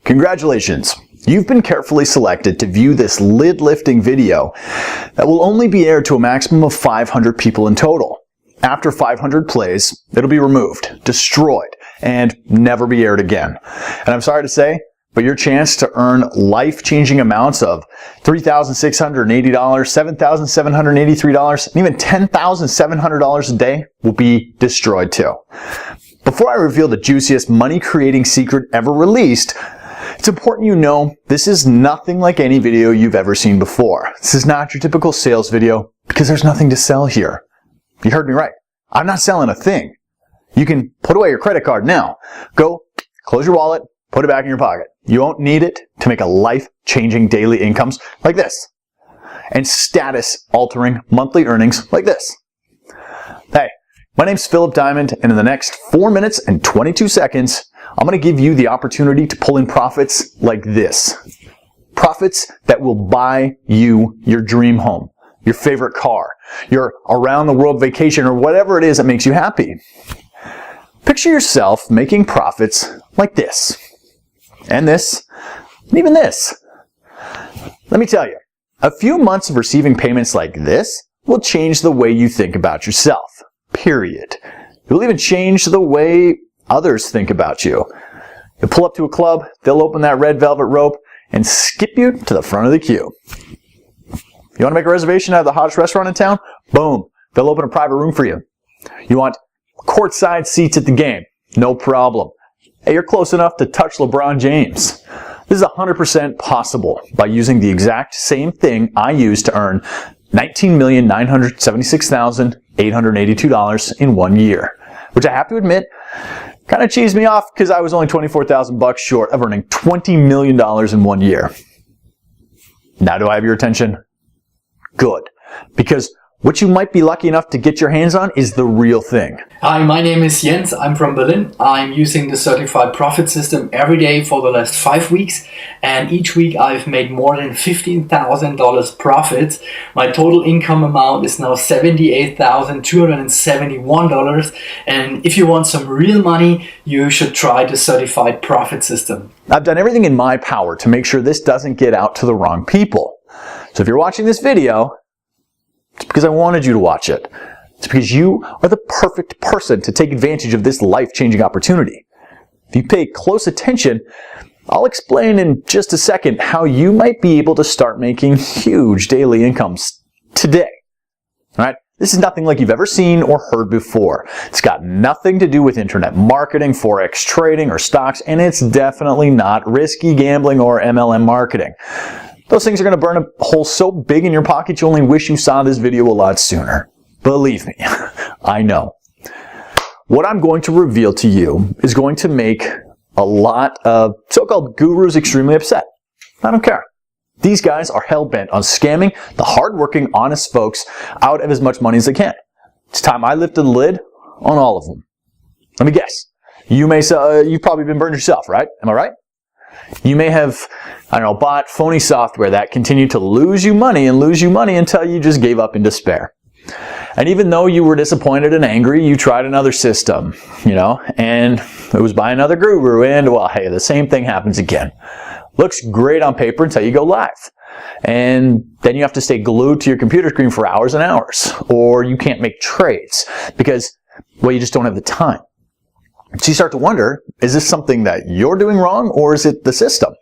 Congratulations! You've been carefully selected to view this lid lifting video that will only be aired to a maximum of 500 people in total. After 500 plays, it'll be removed, destroyed, and never be aired again. And I'm sorry to say, but your chance to earn life-changing amounts of $3,680, $7,783, and even $10,700 a day will be destroyed too. Before I reveal the juiciest money-creating secret ever released, it's important you know this is nothing like any video you've ever seen before. This is not your typical sales video because there's nothing to sell here. You heard me right. I'm not selling a thing. You can put away your credit card now. Go, close your wallet, put it back in your pocket. You won't need it to make a life-changing daily incomes like this. And status-altering monthly earnings like this. Hey, my name's Philip Diamond, and in the next 4 minutes and 22 seconds, I'm going to give you the opportunity to pull in profits like this. Profits that will buy you your dream home, your favorite car, your around-the-world vacation, or whatever it is that makes you happy. Picture yourself making profits like this, and this, and even this. Let me tell you, a few months of receiving payments like this will change the way you think about yourself, period. It will even change the way others think about you. You'll pull up to a club, they'll open that red velvet rope and skip you to the front of the queue. You want to make a reservation at the hottest restaurant in town? Boom, they'll open a private room for you. You want courtside seats at the game? No problem. Hey, you're close enough to touch LeBron James. This is 100% possible by using the exact same thing I used to earn $19,976,882 in 1 year, which I have to admit kind of cheesed me off because I was only 24,000 bucks short of earning $20 million in 1 year. Now do I have your attention? Good. Because what you might be lucky enough to get your hands on is the real thing. Hi, my name is Jens. I'm from Berlin. I'm using the Certified Profit System every day for the last 5 weeks. And each week I've made more than $15,000 profits. My total income amount is now $78,271. And if you want some real money, you should try the Certified Profit System. I've done everything in my power to make sure this doesn't get out to the wrong people. So if you're watching this video, it's because I wanted you to watch it. It's because you are the perfect person to take advantage of this life-changing opportunity. If you pay close attention, I'll explain in just a second how you might be able to start making huge daily incomes today. All right? This is nothing like you've ever seen or heard before. It's got nothing to do with internet marketing, forex trading, or stocks, and it's definitely not risky gambling or MLM marketing. Those things are going to burn a hole so big in your pocket you only wish you saw this video a lot sooner. Believe me, I know. What I'm going to reveal to you is going to make a lot of so-called gurus extremely upset. I don't care. These guys are hell-bent on scamming the hard-working, honest folks out of as much money as they can. It's time I lifted the lid on all of them. Let me guess. You've probably been burned yourself, right? Am I right? You may have, bought phony software that continued to lose you money until you just gave up in despair. And even though you were disappointed and angry, you tried another system, and it was by another guru, and well, hey, the same thing happens again. Looks great on paper until you go live. And then you have to stay glued to your computer screen for hours and hours, or you can't make trades because, well, you just don't have the time. So you start to wonder, is this something that you're doing wrong, or is it the system?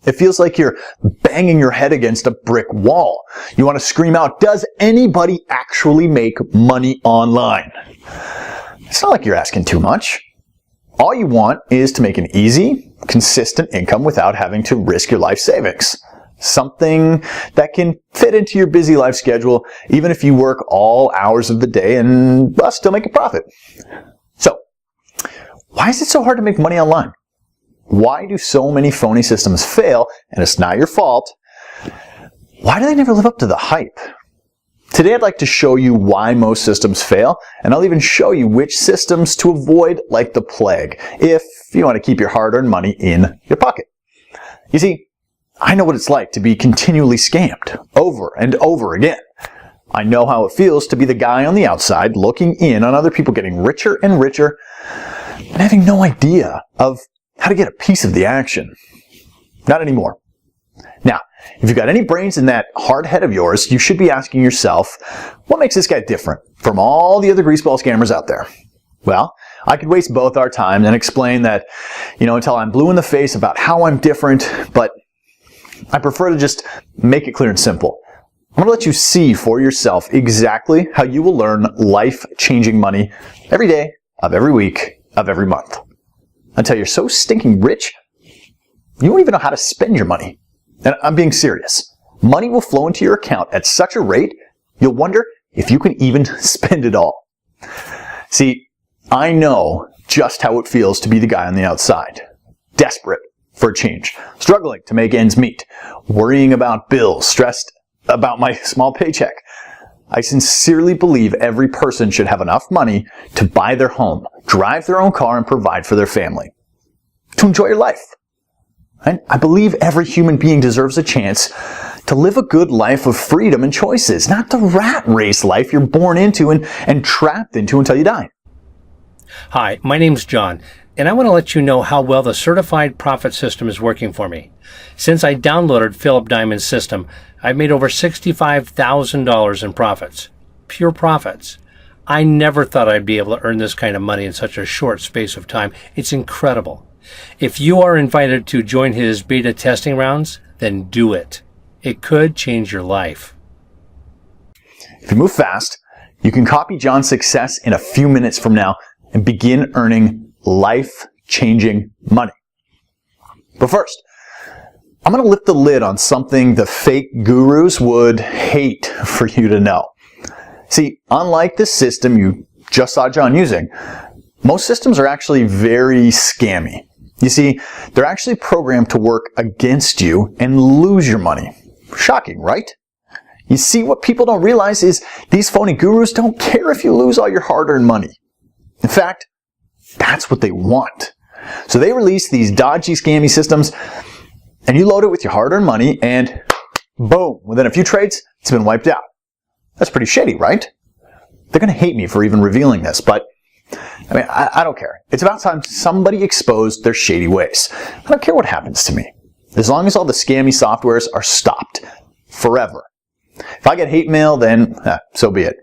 It feels like you're banging your head against a brick wall. You want to scream out, does anybody actually make money online? It's not like you're asking too much. All you want is to make an easy, consistent income without having to risk your life savings. Something that can fit into your busy life schedule, even if you work all hours of the day and still make a profit. So, why is it so hard to make money online? Why do so many phony systems fail, and it's not your fault? Why do they never live up to the hype? Today I'd like to show you why most systems fail, and I'll even show you which systems to avoid like the plague, if you want to keep your hard-earned money in your pocket. You see, I know what it's like to be continually scammed, over and over again. I know how it feels to be the guy on the outside looking in on other people getting richer and richer, and having no idea of how to get a piece of the action. Not anymore. Now, if you've got any brains in that hard head of yours, you should be asking yourself, what makes this guy different from all the other greaseball scammers out there? Well, I could waste both our time and explain that, until I'm blue in the face about how I'm different, but I prefer to just make it clear and simple. I'm going to let you see for yourself exactly how you will learn life-changing money every day of every week of every month. Until you're so stinking rich, you won't even know how to spend your money. And I'm being serious. Money will flow into your account at such a rate, you'll wonder if you can even spend it all. See, I know just how it feels to be the guy on the outside. Desperate for a change, struggling to make ends meet, worrying about bills, stressed about my small paycheck. I sincerely believe every person should have enough money to buy their home, drive their own car, and provide for their family. To enjoy your life. And I believe every human being deserves a chance to live a good life of freedom and choices, not the rat race life you're born into and trapped into until you die. Hi, my name's John, and I want to let you know how well the certified profit system is working for me. Since I downloaded Philip Diamond's system, I've made over $65,000 in profits. Pure profits. I never thought I'd be able to earn this kind of money in such a short space of time. It's incredible. If you are invited to join his beta testing rounds, then do it. It could change your life. If you move fast, you can copy John's success in a few minutes from now and begin earning life-changing money. But first, I'm going to lift the lid on something the fake gurus would hate for you to know. See, unlike the system you just saw John using, most systems are actually very scammy. You see, they're actually programmed to work against you and lose your money. Shocking, right? You see, what people don't realize is these phony gurus don't care if you lose all your hard-earned money. In fact, that's what they want. So they release these dodgy, scammy systems, and you load it with your hard-earned money, and boom, within a few trades, it's been wiped out. That's pretty shady, right? They're going to hate me for even revealing this, but I don't care. It's about time somebody exposed their shady ways. I don't care what happens to me, as long as all the scammy softwares are stopped forever. If I get hate mail, then so be it.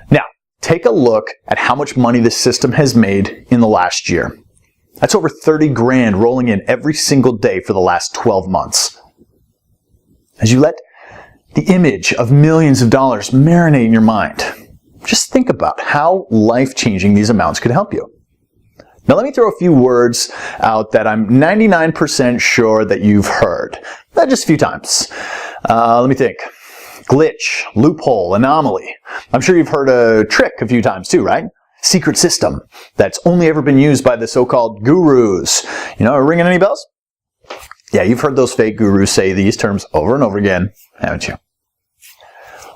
Now, take a look at how much money this system has made in the last year. That's over 30 grand rolling in every single day for the last 12 months. As you let the image of millions of dollars marinate in your mind, just think about how life-changing these amounts could help you. Now let me throw a few words out that I'm 99% sure that you've heard. Just a few times. Let me think. Glitch, loophole, anomaly. I'm sure you've heard a trick a few times too, right? Secret system that's only ever been used by the so-called gurus. Ringing any bells? Yeah, you've heard those fake gurus say these terms over and over again, haven't you?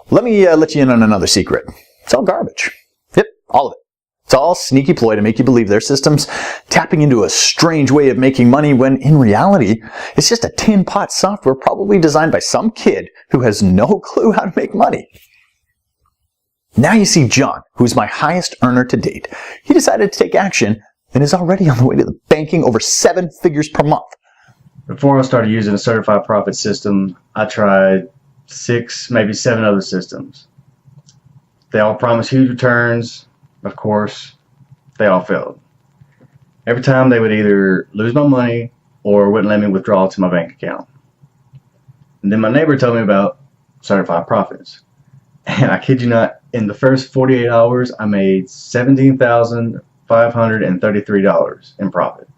Let me let you in on another secret. It's all garbage. Yep, all of it. It's all sneaky ploy to make you believe their system's tapping into a strange way of making money when in reality, it's just a tin pot software probably designed by some kid who has no clue how to make money. Now you see John, who's my highest earner to date. He decided to take action and is already on the way to banking over 7 figures per month. Before I started using a certified profit system, I tried 6, maybe 7 other systems. They all promised huge returns. Of course, they all failed. Every time they would either lose my money or wouldn't let me withdraw to my bank account. And then my neighbor told me about certified profits. And I kid you not, in the first 48 hours, I made $17,533 in profit.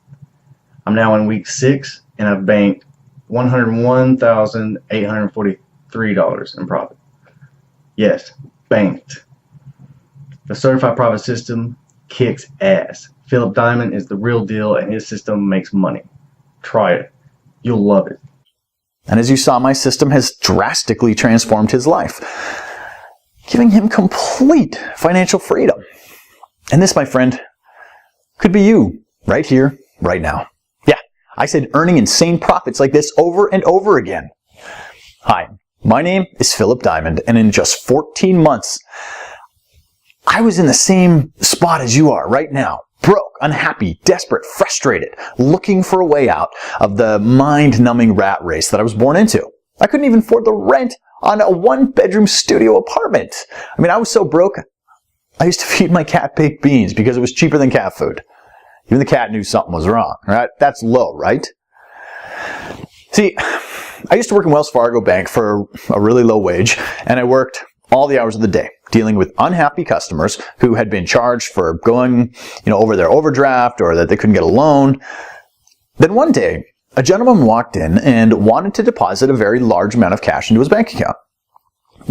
I'm now in week 6, and I've banked $101,843 in profit. Yes, banked. The certified profit system kicks ass. Philip Diamond is the real deal, and his system makes money. Try it. You'll love it. And as you saw, my system has drastically transformed his life, giving him complete financial freedom. And this, my friend, could be you right here, right now. Yeah, I said earning insane profits like this over and over again. Hi, my name is Philip Diamond, and in just 14 months, I was in the same spot as you are right now, Broke, unhappy, desperate, frustrated, looking for a way out of the mind-numbing rat race that I was born into. I couldn't even afford the rent on a one-bedroom studio apartment. I mean, I was so broke, I used to feed my cat baked beans because it was cheaper than cat food. Even the cat knew something was wrong, right? That's low, right? See, I used to work in Wells Fargo Bank for a really low wage, and I worked all the hours of the day dealing with unhappy customers who had been charged for going, over their overdraft or that they couldn't get a loan. Then one day, a gentleman walked in and wanted to deposit a very large amount of cash into his bank account.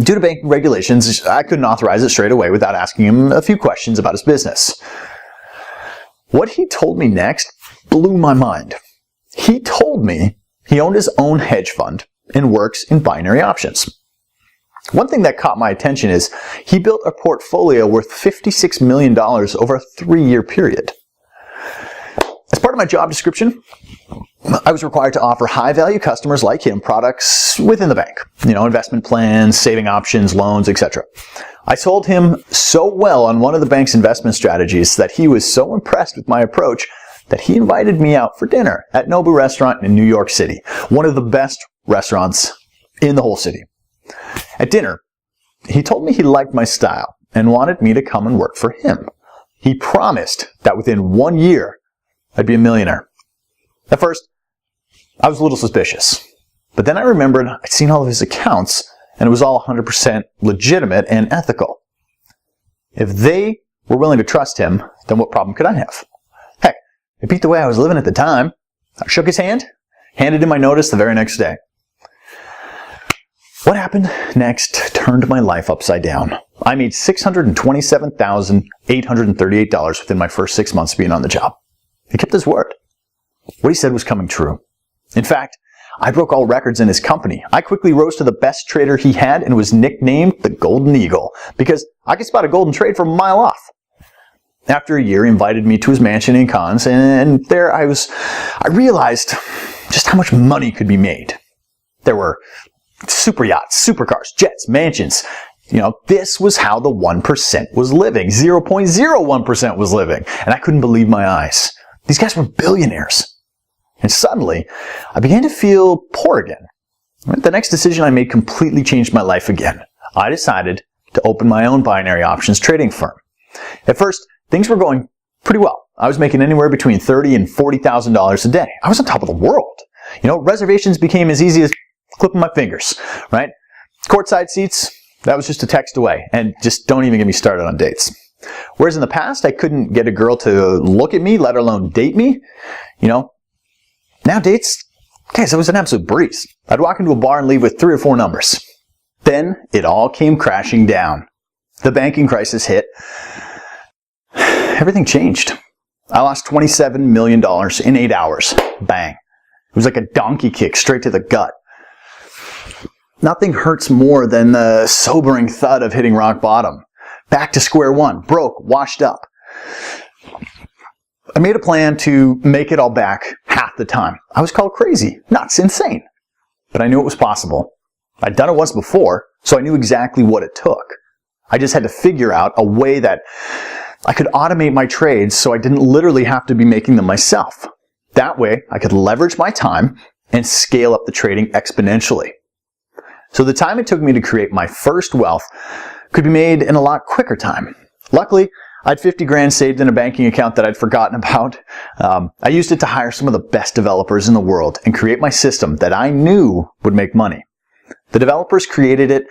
Due to banking regulations, I couldn't authorize it straight away without asking him a few questions about his business. What he told me next blew my mind. He told me he owned his own hedge fund and works in binary options. One thing that caught my attention is he built a portfolio worth $56 million over a 3-year period. As part of my job description, I was required to offer high-value customers like him products within the bank. Investment plans, saving options, loans, etc. I sold him so well on one of the bank's investment strategies that he was so impressed with my approach that he invited me out for dinner at Nobu Restaurant in New York City, one of the best restaurants in the whole city. At dinner, he told me he liked my style and wanted me to come and work for him. He promised that within 1 year, I'd be a millionaire. At first, I was a little suspicious, but then I remembered I'd seen all of his accounts and it was all 100% legitimate and ethical. If they were willing to trust him, then what problem could I have? Heck, it beat the way I was living at the time. I shook his hand, handed him my notice the very next day. What happened next turned my life upside down. I made $627,838 within my first 6 months of being on the job. He kept his word. What he said was coming true. In fact, I broke all records in his company. I quickly rose to the best trader he had and was nicknamed the Golden Eagle because I could spot a golden trade from a mile off. After a year, he invited me to his mansion in Cannes, and there I realized just how much money could be made. There were super yachts, supercars, jets, mansions. This was how the 1% was living. 0.01% was living. And I couldn't believe my eyes. These guys were billionaires. And suddenly, I began to feel poor again. The next decision I made completely changed my life again. I decided to open my own binary options trading firm. At first, things were going pretty well. I was making anywhere between $30,000 and $40,000 a day. I was on top of the world. Reservations became as easy as clipping my fingers, right? Courtside seats, that was just a text away. And just don't even get me started on dates. Whereas in the past, I couldn't get a girl to look at me, let alone date me. Now dates, guys, it was an absolute breeze. I'd walk into a bar and leave with 3 or 4 numbers. Then it all came crashing down. The banking crisis hit. Everything changed. I lost $27 million in 8 hours. Bang. It was like a donkey kick straight to the gut. Nothing hurts more than the sobering thud of hitting rock bottom. Back to square one, broke, washed up. I made a plan to make it all back half the time. I was called crazy, nuts, insane. But I knew it was possible. I'd done it once before, so I knew exactly what it took. I just had to figure out a way that I could automate my trades so I didn't literally have to be making them myself. That way, I could leverage my time and scale up the trading exponentially. So the time it took me to create my first wealth could be made in a lot quicker time. Luckily, I had 50 grand saved in a banking account that I'd forgotten about. I used it to hire some of the best developers in the world and create my system that I knew would make money. The developers created it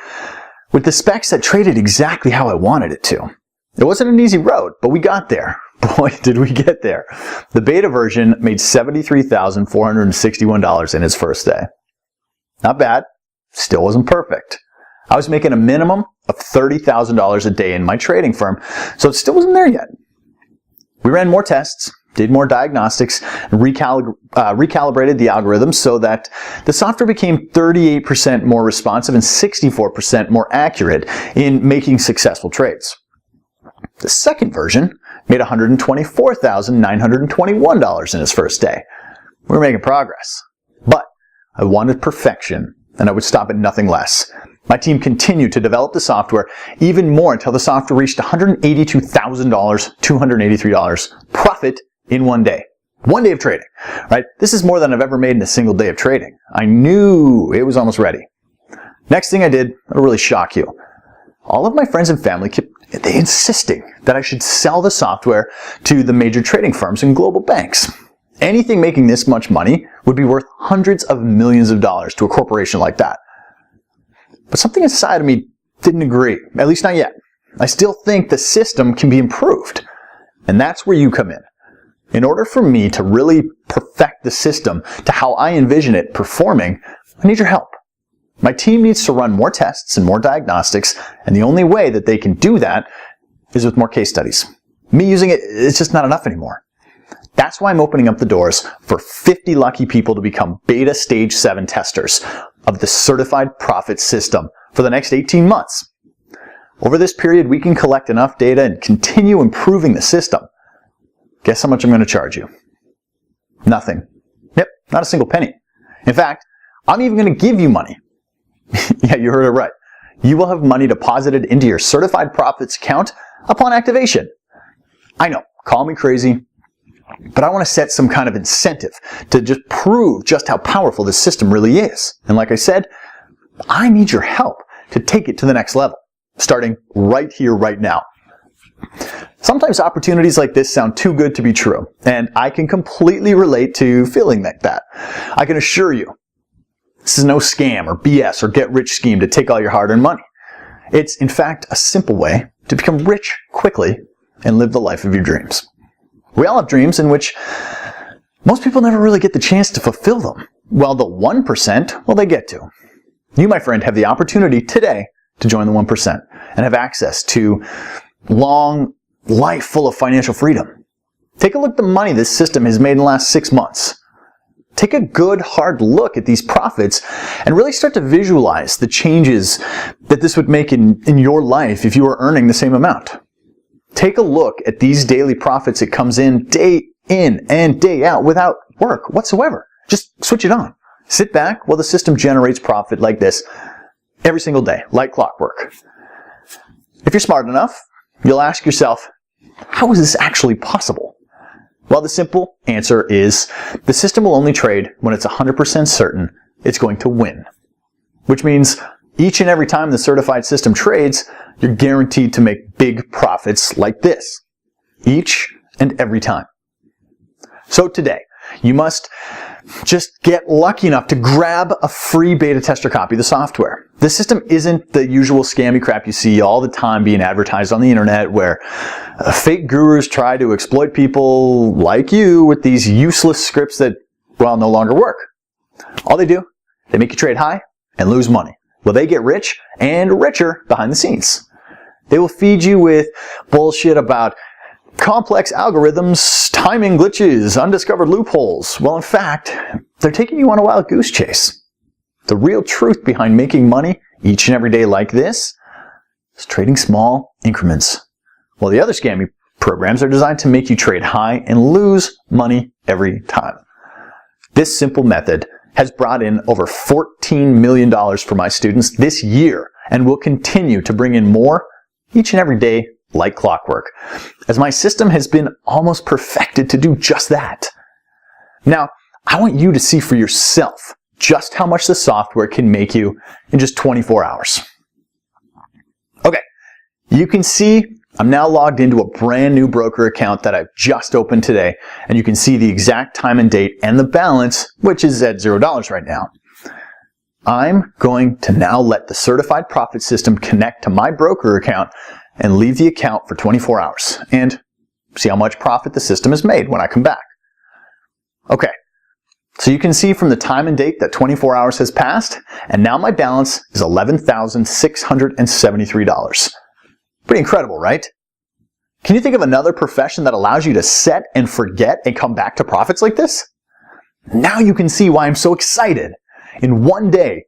with the specs that traded exactly how I wanted it to. It wasn't an easy road, but we got there. Boy, did we get there. The beta version made $73,461 in its first day. Not bad. Still wasn't perfect. I was making a minimum of $30,000 a day in my trading firm, so it still wasn't there yet. We ran more tests, did more diagnostics, and recalibrated the algorithms so that the software became 38% more responsive and 64% more accurate in making successful trades. The second version made $124,921 in its first day. We were making progress, but I wanted perfection, and I would stop at nothing less. My team continued to develop the software even more until the software reached $182,000, $283 profit in one day. One day of trading, right? This is more than I've ever made in a single day of trading. I knew it was almost ready. Next thing I did, that'll really shock you. All of my friends and family kept insisting that I should sell the software to the major trading firms and global banks. Anything making this much money would be worth hundreds of millions of dollars to a corporation like that. But something inside of me didn't agree, at least not yet. I still think the system can be improved. And that's where you come in. In order for me to really perfect the system to how I envision it performing, I need your help. My team needs to run more tests and more diagnostics, and the only way that they can do that is with more case studies. Me using it is just not enough anymore. That's why I'm opening up the doors for 50 lucky people to become beta stage 7 testers of the certified profit system for the next 18 months. Over this period, we can collect enough data and continue improving the system. Guess how much I'm going to charge you? Nothing. Yep, not a single penny. In fact, I'm even going to give you money. Yeah, you heard it right. You will have money deposited into your certified profits account upon activation. I know, call me crazy, but I want to set some kind of incentive to just prove just how powerful this system really is. And like I said, I need your help to take it to the next level, starting right here, right now. Sometimes opportunities like this sound too good to be true, and I can completely relate to feeling like that. I can assure you, this is no scam or BS or get-rich scheme to take all your hard-earned money. It's, in fact, a simple way to become rich quickly and live the life of your dreams. We all have dreams in which most people never really get the chance to fulfill them, while the 1%, well, they get to. You, my friend, have the opportunity today to join the 1% and have access to long life full of financial freedom. Take a look at the money this system has made in the last 6 months. Take a good, hard look at these profits and really start to visualize the changes that this would make in your life if you were earning the same amount. Take a look at these daily profits it comes in day in and day out without work whatsoever. Just switch it on. Sit back while the system generates profit like this every single day, like clockwork. If you're smart enough, you'll ask yourself, how is this actually possible? Well, the simple answer is the system will only trade when it's 100% certain it's going to win. Which means each and every time the certified system trades, you're guaranteed to make big profits like this. Each and every time. So today, you must just get lucky enough to grab a free beta tester copy of the software. The system isn't the usual scammy crap you see all the time being advertised on the internet where fake gurus try to exploit people like you with these useless scripts that, well, no longer work. All they do, they make you trade high and lose money. Well, they get rich and richer behind the scenes. They will feed you with bullshit about complex algorithms, timing glitches, undiscovered loopholes. Well, in fact, they're taking you on a wild goose chase. The real truth behind making money each and every day like this is trading small increments. While the other scammy programs are designed to make you trade high and lose money every time. This simple method has brought in over $14 million for my students this year and will continue to bring in more each and every day like clockwork, as my system has been almost perfected to do just that. Now, I want you to see for yourself just how much the software can make you in just 24 hours. Okay, you can see I'm now logged into a brand new broker account that I've just opened today, and you can see the exact time and date and the balance, which is at $0 right now. I'm going to now let the certified profit system connect to my broker account and leave the account for 24 hours and see how much profit the system has made when I come back. Okay, so you can see from the time and date that 24 hours has passed, and now my balance is $11,673. Pretty incredible, right? Can you think of another profession that allows you to set and forget and come back to profits like this? Now you can see why I'm so excited. In one day,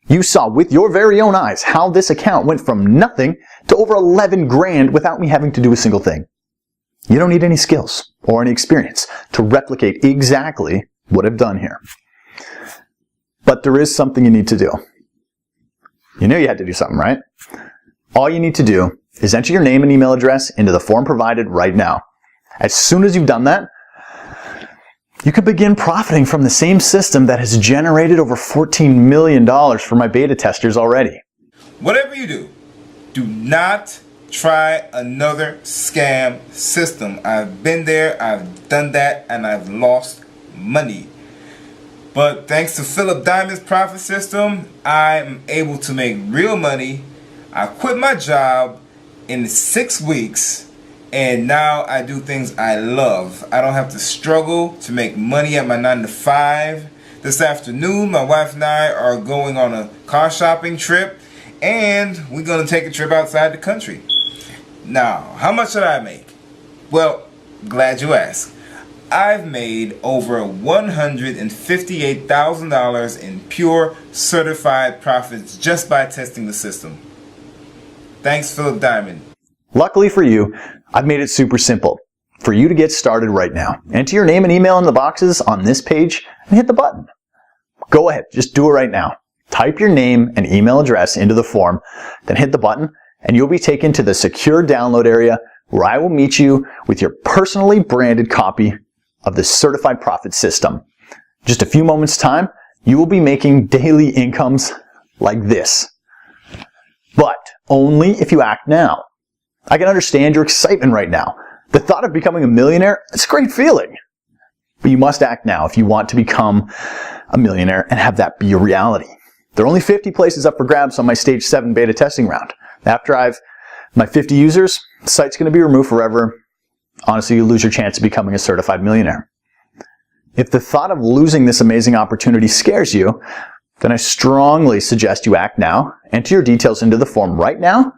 you saw with your very own eyes how this account went from nothing to over 11 grand without me having to do a single thing. You don't need any skills or any experience to replicate exactly what I've done here. But there is something you need to do. You knew you had to do something, right? All you need to do is enter your name and email address into the form provided right now. As soon as you've done that, you can begin profiting from the same system that has generated over $14 million for my beta testers already. Whatever you do, do not try another scam system. I've been there, I've done that, and I've lost money. But thanks to Philip Diamond's profit system, I'm able to make real money. I quit my job in 6 weeks, and now I do things I love. I don't have to struggle to make money at my 9 to 5. This afternoon, my wife and I are going on a car shopping trip, and we're going to take a trip outside the country. Now, how much did I make? Well, glad you asked. I've made over $158,000 in pure certified profits just by testing the system. Thanks, Philip Diamond. Luckily for you, I've made it super simple for you to get started right now. Enter your name and email in the boxes on this page and hit the button. Go ahead, just do it right now. Type your name and email address into the form, then hit the button, and you'll be taken to the secure download area where I will meet you with your personally branded copy of the Certified Profit System. Just a few moments' time, you will be making daily incomes like this. But only if you act now. I can understand your excitement right now. The thought of becoming a millionaire, it's a great feeling. But you must act now if you want to become a millionaire and have that be a reality. There are only 50 places up for grabs on my Stage 7 beta testing round. After my 50 users, the site's going to be removed forever. Honestly, you lose your chance of becoming a certified millionaire. If the thought of losing this amazing opportunity scares you, then I strongly suggest you act now, enter your details into the form right now,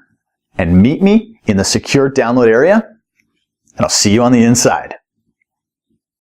and meet me in the secure download area, and I'll see you on the inside.